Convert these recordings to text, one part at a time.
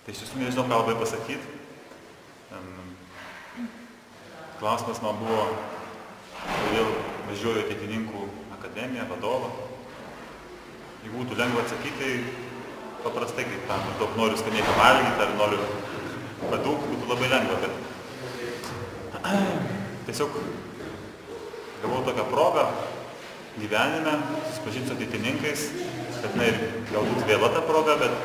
Tai iš tiesų nežinau, ką labai pasakyti. Klausimas man buvo, kodėl važiuoju ateitininkų akademiją, vadovą. Jeigu būtų lengva atsakyti, tai paprastai, kaip tam, daug noriu skaniai pavalgyti, ar noriu padūkti, būtų labai lengva, bet tiesiog gavau tokią progą gyvenime, susipažinti su ateitininkais, kad na ir galbūt vėla ta proga, bet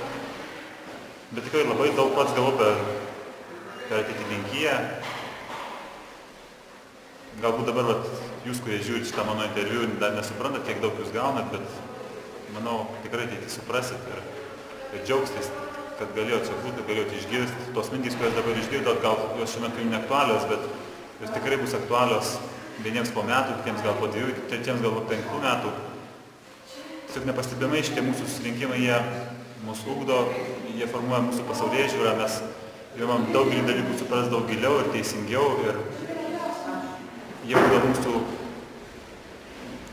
tikrai labai daug pats gavau per ateitininkiją. Galbūt dabar jūs, kurie žiūrit šitą mano interviu, dar nesuprantat, kiek daug jūs gaunat, bet manau, tikrai ateitį suprasit ir džiaugsitės, kad galėjot čia būti, galėjot išgirsti. Tos mintys, kurias dabar išgirdot, gal jos šiuo metu ne aktualios, bet jos tikrai bus aktualios vieniems po metų, kitiems gal po 2, tretiems gal po 5 metų. Tiesiog nepastebimai šitie mūsų susirinkimai, jie mus ugdo, jie formuoja mūsų pasaulėžiūrą, mes imam daugelį dalykų supras daug giliau ir teisingiau ir jie ugdo mūsų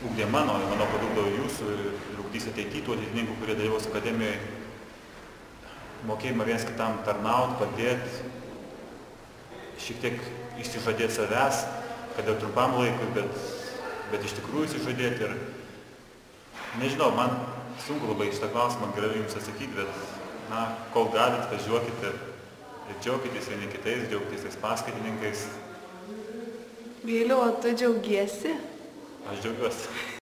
ugdė mano, manau, kad ugdo jūsų ir ugdys ateityje tų ateitininkų, kurie dalyvaus akademijoje, mokėjimą viens kitam tarnaut, padėti, šiek tiek išsižadėti savęs, kad ir trumpam laikui, bet iš tikrųjų išsižadėti ir nežinau, man sunku labai šitą klausimą gerai jums atsakyti, bet na, kol galit, važiuokit ir džiaukitės vieni kitais, džiaukitės tais paskaitininkais. Vėliau, o tu džiaugiesi? Aš džiaugiuosi.